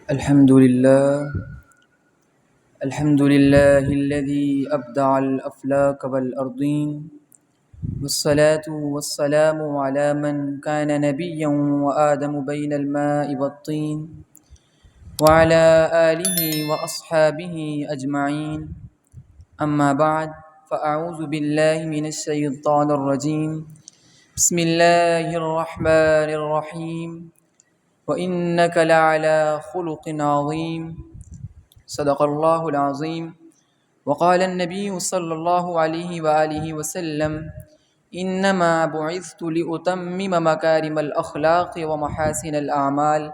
الحمد لله الحمد لله الذي أبدع الأفلاك والأرضين، والصلاة والسلام على من كان نبيا وآدم بين الماء والطين، وعلى آله وأصحابه أجمعين. أما بعد، فأعوذ بالله من الشيطان الرجيم. بسم الله الرحمن الرحيم. وإنك لعلى خلق عظيم. صدق اللہ العظیم. وقال النبی صلی اللہ علیہ وآلہ وسلم: انما بعثت لأتمم مکارم الاخلاق ومحاسن الاعمال،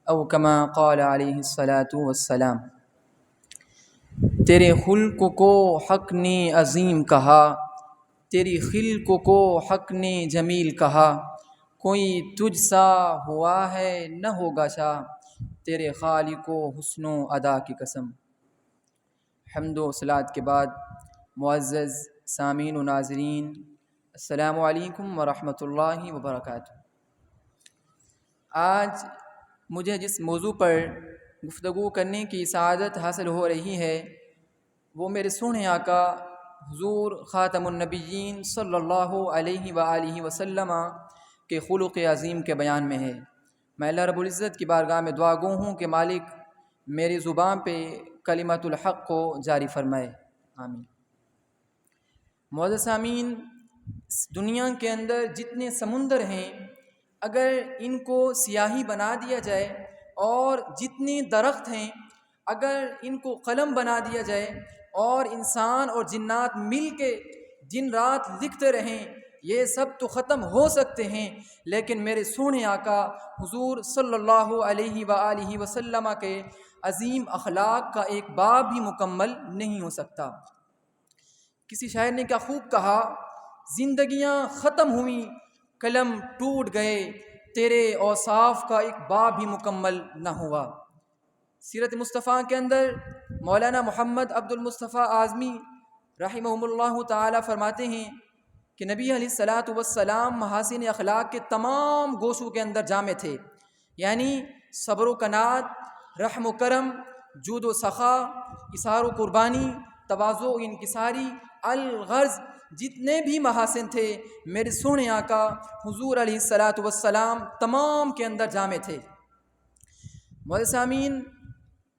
او کما قال علیہ الصلاۃ والسلام. تیرے خلق کو حق نے عظیم کہا، تیری خلق کو حق نے جمیل کہا، کوئی تجھ سا ہوا ہے نہ ہوگا شاہ، تیرے خالق و حسن و ادا کی قسم. حمد و صلات کے بعد معزز سامعین و ناظرین، السلام علیکم ورحمۃ اللہ وبرکاتہ. آج مجھے جس موضوع پر گفتگو کرنے کی سعادت حاصل ہو رہی ہے وہ میرے سونے آقا حضور خاتم النبیین صلی اللہ علیہ وآلہ وسلم کے خلق عظیم کے بیان میں ہے. میں اللہ رب العزت کی بارگاہ میں دعا گو ہوں کہ مالک میری زبان پہ کلمت الحق کو جاری فرمائے، آمین. معزز سامعین، دنیا کے اندر جتنے سمندر ہیں اگر ان کو سیاہی بنا دیا جائے، اور جتنے درخت ہیں اگر ان کو قلم بنا دیا جائے، اور انسان اور جنات مل کے دن رات لکھتے رہیں، یہ سب تو ختم ہو سکتے ہیں، لیکن میرے سونے آقا حضور صلی اللہ علیہ وآلہ وسلم کے عظیم اخلاق کا ایک باب بھی مکمل نہیں ہو سکتا. کسی شاعر نے کیا خوب کہا: زندگیاں ختم ہوئیں، قلم ٹوٹ گئے، تیرے اوصاف کا ایک باب بھی مکمل نہ ہوا. سیرت مصطفیٰ کے اندر مولانا محمد عبد المصطفیٰ اعظمی رحمہم اللہ تعالی فرماتے ہیں کہ نبی علیہ الصلاۃ والسلام محاسن اخلاق کے تمام گوشوں کے اندر جامع تھے، یعنی صبر و کنات، رحم و کرم، جود و سخا، اثار و قربانی، تواضع و انکساری، الغرض جتنے بھی محاسن تھے میرے سونے آقا حضور علیہ الصلاۃ والسلام تمام کے اندر جامع تھے. معزز سامعین،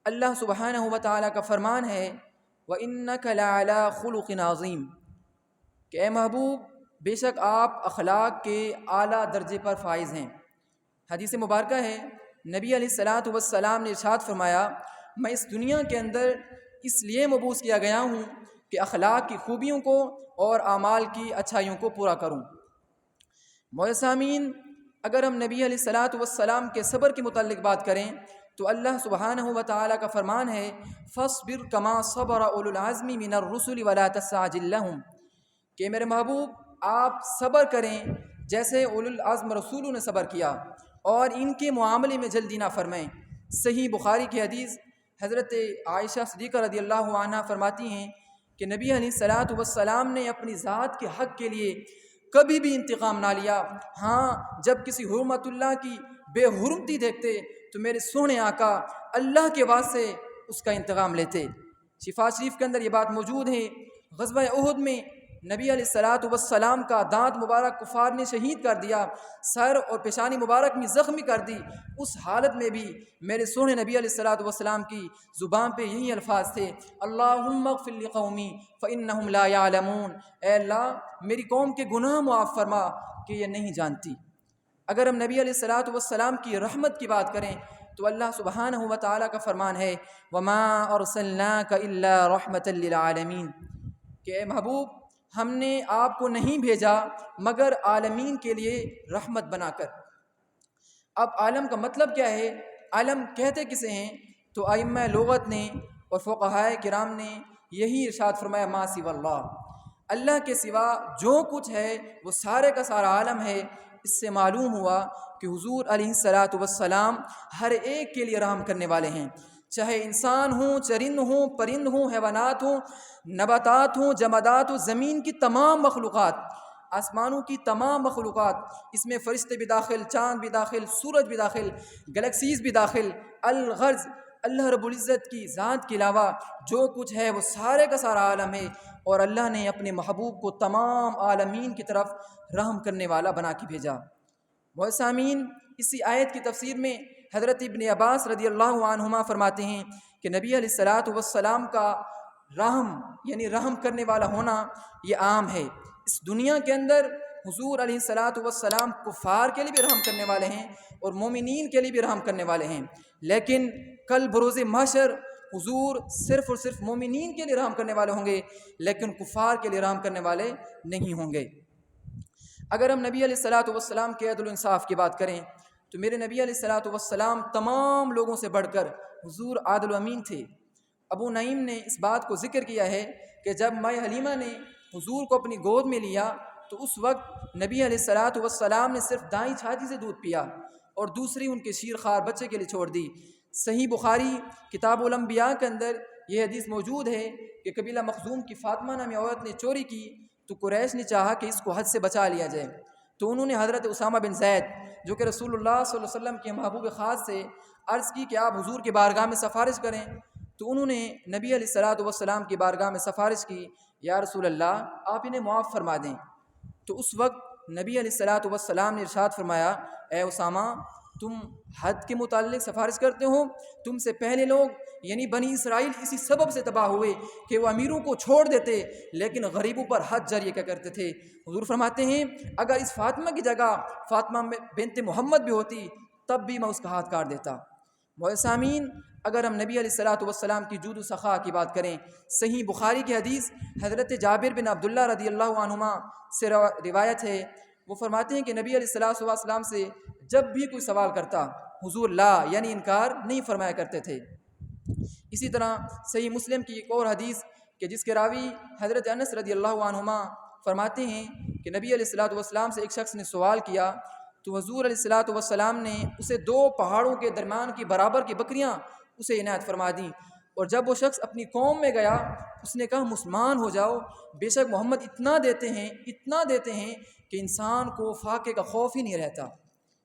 اللہ سبحانہ و تعالیٰ کا فرمان ہے: وَإِنَّكَ لَعَلَىٰ خُلُقٍ عَظِيمٍ، کہ اے محبوب بے شک آپ اخلاق کے اعلیٰ درجے پر فائز ہیں. حدیث مبارکہ ہے، نبی علیہ الصلاۃ والسلام نے ارشاد فرمایا: میں اس دنیا کے اندر اس لیے مبعوث کیا گیا ہوں کہ اخلاق کی خوبیوں کو اور اعمال کی اچھائیوں کو پورا کروں. معزز سامعین، اگر ہم نبی علیہ الصلاۃ والسلام کے صبر کے متعلق بات کریں تو اللہ سبحانہ و تعالیٰ کا فرمان ہے: فاصبر کما صبر اولو العزم من الرسل ولا تستعجل لهم، کہ میرے محبوب آپ صبر کریں جیسے اولو العزم رسولوں نے صبر کیا، اور ان کے معاملے میں جلدی نہ فرمائیں. صحیح بخاری کی حدیث، حضرت عائشہ صدیقہ رضی اللہ عنہا فرماتی ہیں کہ نبی علیہ الصلاۃ والسلام نے اپنی ذات کے حق کے لیے کبھی بھی انتقام نہ لیا. ہاں، جب کسی حرمت اللہ کی بے حرمتی دیکھتے تو میرے سونے آقا اللہ کے واسطے اس کا انتقام لیتے. شفا شریف کے اندر یہ بات موجود ہے، غزوہ احد میں نبی علیہ الصلاۃ والسلام کا دانت مبارک کفار نے شہید کر دیا، سر اور پیشانی مبارک میں زخمی کر دی. اس حالت میں بھی میرے سونے نبی علیہ الصلاۃ والسلام کی زبان پہ یہی الفاظ تھے: اللہم اغفر لقومی فانہم لا یعلمون، اے اللہ میری قوم کے گناہ معاف فرما کہ یہ نہیں جانتی. اگر ہم نبی علیہ الصلاۃ والسلام کی رحمت کی بات کریں تو اللہ سبحانہ و تعالیٰ کا فرمان ہے: وما ارسلناک الا رحمۃ للعالمین، کہ اے محبوب ہم نے آپ کو نہیں بھیجا مگر عالمین کے لیے رحمت بنا کر. اب عالم کا مطلب کیا ہے؟ عالم کہتے کسے ہیں؟ تو ائمہ لغت نے اور فقہائے کرام نے یہی ارشاد فرمایا: ما سوی اللہ، اللہ کے سوا جو کچھ ہے وہ سارے کا سارا عالم ہے. اس سے معلوم ہوا کہ حضور علیہ الصلاۃ والسلام ہر ایک کے لیے رحم کرنے والے ہیں، چاہے انسان ہوں، چرند ہوں، پرند ہوں، حیوانات ہوں، نباتات ہوں، جمادات ہوں، زمین کی تمام مخلوقات. آسمانوں کی تمام مخلوقات، اس میں فرشتے بھی داخل، چاند بھی داخل، سورج بھی داخل، گلیکسیز بھی داخل، الغرض اللہ رب العزت کی ذات کے علاوہ جو کچھ ہے وہ سارے کا سارا عالم ہے، اور اللہ نے اپنے محبوب کو تمام عالمین کی طرف رحم کرنے والا بنا کے بھیجا۔ سامعین، اسی آیت کی تفسیر میں حضرت ابن عباس رضی اللہ عنہما فرماتے ہیں کہ نبی علیہ الصلاۃ والسلام کا رحم یعنی رحم کرنے والا ہونا یہ عام ہے۔ اس دنیا کے اندر حضور علیہ الصلاۃ والسلام کفار کے لیے بھی رحم کرنے والے ہیں اور مومنین کے لیے بھی رحم کرنے والے ہیں، لیکن کل بروز محشر حضور صرف اور صرف مومنین کے لیے رحم کرنے والے ہوں گے، لیکن کفار کے لیے رحم کرنے والے نہیں ہوں گے۔ اگر ہم نبی علیہ الصلاۃ والسلام کے عدل و انصاف کی بات کریں تو میرے نبی علیہ الصلاۃ والسلام تمام لوگوں سے بڑھ کر حضور عادل و امین تھے۔ ابو نعیم نے اس بات کو ذکر کیا ہے کہ جب ماں حلیمہ نے حضور کو اپنی گود میں لیا تو اس وقت نبی علیہ الصلاۃ والسلام نے صرف دائیں چھاتی سے دودھ پیا اور دوسری ان کے شیرخوار بچے کے لیے چھوڑ دی۔ صحیح بخاری کتاب الانبیاء کے اندر یہ حدیث موجود ہے کہ قبیلہ مخزوم کی فاطمہ نامی عورت نے چوری کی تو قریش نے چاہا کہ اس کو حد سے بچا لیا جائے، تو انہوں نے حضرت اسامہ بن زید جو کہ رسول اللہ صلی اللہ علیہ وسلم کے محبوب خاص سے عرض کی کہ آپ حضور کی بارگاہ میں سفارش کریں، تو انہوں نے نبی علیہ الصلاۃ والسلام کی بارگاہ میں سفارش کی، یا رسول اللہ آپ انہیں معاف فرما دیں۔ تو اس وقت نبی علیہ الصلاۃ والسلام نے ارشاد فرمایا، اے اسامہ تم حد کے متعلق سفارش کرتے ہو؟ تم سے پہلے لوگ یعنی بنی اسرائیل اسی سبب سے تباہ ہوئے کہ وہ امیروں کو چھوڑ دیتے لیکن غریبوں پر حد جاری کیا کرتے تھے۔ حضور فرماتے ہیں اگر اس فاطمہ کی جگہ فاطمہ بنت محمد بھی ہوتی تب بھی میں اس کا ہاتھ کاٹ دیتا۔ سامعین، اگر ہم نبی علیہ الصلاۃ والسلام کی جود و سخا کی بات کریں، صحیح بخاری کی حدیث حضرت جابر بن عبداللہ رضی اللہ عنہما سے روایت ہے، وہ فرماتے ہیں کہ نبی علیہ الصلاۃ والسلام سے جب بھی کوئی سوال کرتا حضور لا یعنی انکار نہیں فرمایا کرتے تھے۔ اسی طرح صحیح مسلم کی ایک اور حدیث کہ جس کے راوی حضرت انس رضی اللہ عنہما فرماتے ہیں کہ نبی علیہ الصلاۃ والسلام سے ایک شخص نے سوال کیا تو حضور علیہ الصلاۃ والسلام نے اسے 2 پہاڑوں کے درمیان کی برابر کی بکریاں اسے عنایت فرما دیں، اور جب وہ شخص اپنی قوم میں گیا اس نے کہا مسلمان ہو جاؤ، بے شک محمد اتنا دیتے ہیں کہ انسان کو فاقے کا خوف ہی نہیں رہتا۔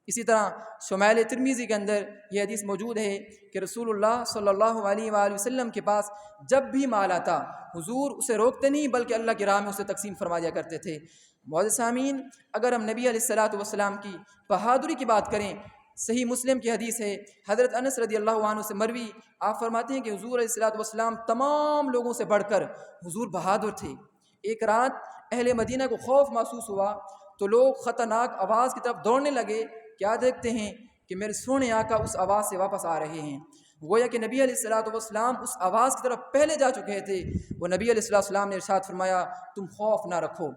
اسی طرح شمائل ترمذی کے اندر یہ حدیث موجود ہے کہ رسول اللہ صلی اللہ علیہ وآلہ وسلم کے پاس جب بھی مال آتا حضور اسے روکتے نہیں بلکہ اللہ کی راہ میں اسے تقسیم فرما دیا کرتے تھے۔ معزز سامعین، اگر ہم نبی علیہ الصلاۃ والسلام کی بہادری کی بات کریں، صحیح مسلم کی حدیث ہے حضرت انس رضی اللہ عنہ سے مروی، آپ فرماتے ہیں کہ حضور علیہ الصلاۃ والسلام تمام لوگوں سے بڑھ کر حضور بہادر تھے۔ ایک رات اہل مدینہ کو خوف محسوس ہوا تو لوگ خطرناک آواز کی طرف دوڑنے لگے، کیا دیکھتے ہیں کہ میرے سونے آقا اس آواز سے واپس آ رہے ہیں، گویا کہ نبی علیہ الصلاۃ والسلام اس آواز کی طرف پہلے جا چکے تھے۔ وہ نبی علیہ السلام نے ارشاد فرمایا تم خوف نہ رکھو۔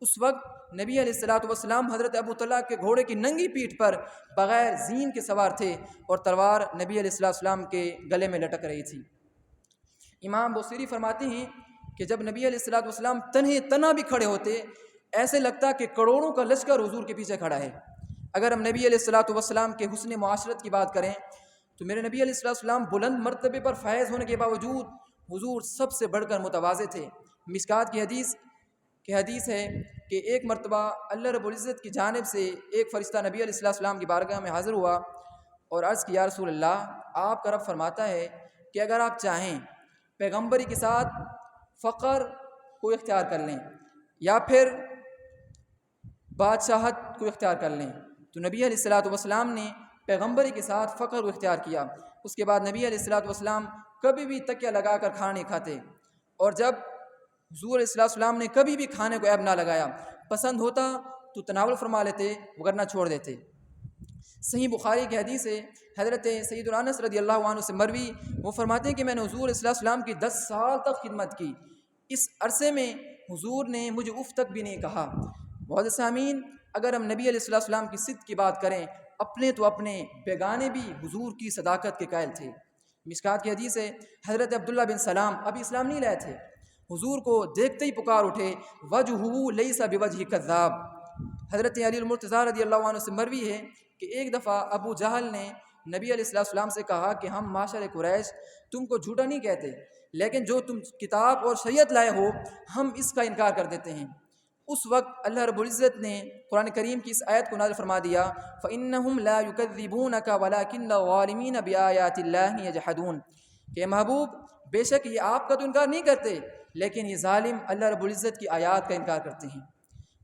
اس وقت نبی علیہ الصلاۃ والسلام حضرت ابو طلحہ کے گھوڑے کی ننگی پیٹھ پر بغیر زین کے سوار تھے اور تلوار نبی علیہ السلام کے گلے میں لٹک رہی تھی۔ امام بوصیری فرماتے ہیں کہ جب نبی علیہ الصلاۃ والسلام تنہا بھی کھڑے ہوتے ایسے لگتا کہ کروڑوں کا لشکر حضور کے پیچھے کھڑا ہے۔ اگر ہم نبی علیہ الصلاۃ والسلام کے حسن معاشرت کی بات کریں تو میرے نبی علیہ السلام بلند مرتبے پر فائز ہونے کے باوجود حضور سب سے بڑھ کر متواضع تھے۔ مشکات کی حدیث ہے کہ ایک مرتبہ اللہ رب العزت کی جانب سے ایک فرشتہ نبی علیہ السلام کی بارگاہ میں حاضر ہوا اور عرض کی یا رسول اللہ، آپ کا رب فرماتا ہے کہ اگر آپ چاہیں پیغمبری کے ساتھ فقر کو اختیار کر لیں یا پھر بادشاہت کو اختیار کر لیں، تو نبی علیہ الصلاۃ والسلام نے پیغمبری کے ساتھ فقر کو اختیار کیا۔ اس کے بعد نبی علیہ الصلاۃ والسلام کبھی بھی تکیہ لگا کر کھانا نہیں کھاتے، اور جب حضور علیہ السلام نے کبھی بھی کھانے کو عیب نہ لگایا، پسند ہوتا تو تناول فرما لیتے وگرنہ چھوڑ دیتے۔ صحیح بخاری کی حدیث ہے حضرت سیدنا انس رضی اللہ عنہ سے مروی، وہ فرماتے ہیں کہ میں نے حضور علیہ السلام کی 10 سال تک خدمت کی، اس عرصے میں حضور نے مجھے اف تک بھی نہیں کہا۔ معزز سامعین، اگر ہم نبی علیہ السلام کی صدق کی بات کریں، اپنے تو اپنے بیگانے بھی حضور کی صداقت کے قائل تھے۔ مشکات کی حدیث ہے حضرت عبداللہ بن سلام ابھی اسلام نہیں لائے تھے، حضور کو دیکھتے ہی پکار اٹھے وجہہ لیس بوجہ کذاب۔ حضرت علی المرتضیٰ رضی اللہ عنہ سے مروی ہے کہ ایک دفعہ ابو جہل نے نبی علیہ السلام سے کہا کہ ہم معاشر قریش تم کو جھوٹا نہیں کہتے، لیکن جو تم کتاب اور شریعت لائے ہو ہم اس کا انکار کر دیتے ہیں۔ اس وقت اللہ رب العزت نے قرآن کریم کی اس آیت کو نازل فرما دیا فَإِنَّهُمْ لَا يُكَذِّبُونَكَ وَلَكِنَّ الظَّالِمِينَ بِآيَاتِ اللَّهِ يَجْحَدُونَ کہ محبوب بے شک یہ آپ کا تو انکار نہیں کرتے، لیکن یہ ظالم اللہ رب العزت کی آیات کا انکار کرتے ہیں۔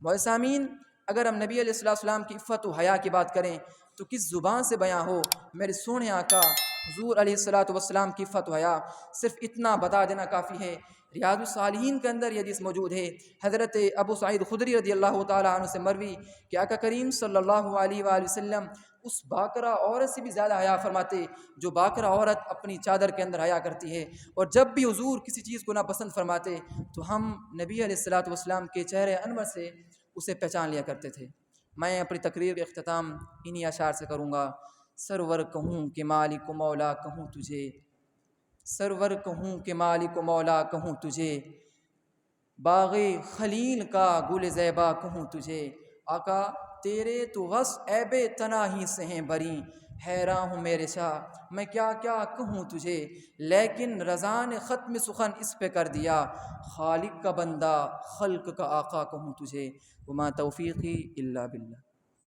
معززامین، اگر ہم نبی علیہ السلام کی عفت و حیا کی بات کریں تو کس زبان سے بیاں ہو میرے سونے آقا حضور علیہ السلام کی عفت و حیا، صرف اتنا بتا دینا کافی ہے۔ ریاض الصالحین کے اندر یہ حدیث موجود ہے، حضرت ابو سعید خدری رضی اللہ تعالیٰ عنہ سے مروی کہ آقا کریم صلی اللہ علیہ وآلہ وسلم اس باقرہ عورت سے بھی زیادہ حیا فرماتے جو باقرہ عورت اپنی چادر کے اندر حیا کرتی ہے، اور جب بھی حضور کسی چیز کو ناپسند فرماتے تو ہم نبی علیہ السلام کے چہرے انور سے اسے پہچان لیا کرتے تھے۔ میں اپنی تقریر کا اختتام انہی اشعار سے کروں گا۔ سرور کہوں کہ مالک و مولا کہوں تجھے، سرور کہوں کہ مالک و مولا کہوں تجھے، باغ خلیل کا گل زیبا کہوں تجھے۔ آقا تیرے تو وصف عیب تناہی سے ہیں بری، حیران ہوں میرے شاہ میں کیا کیا کہوں تجھے، لیکن رضا نے ختم سخن اس پہ کر دیا، خالق کا بندہ خلق کا آقا کہوں تجھے۔ وما توفیقی الا باللہ۔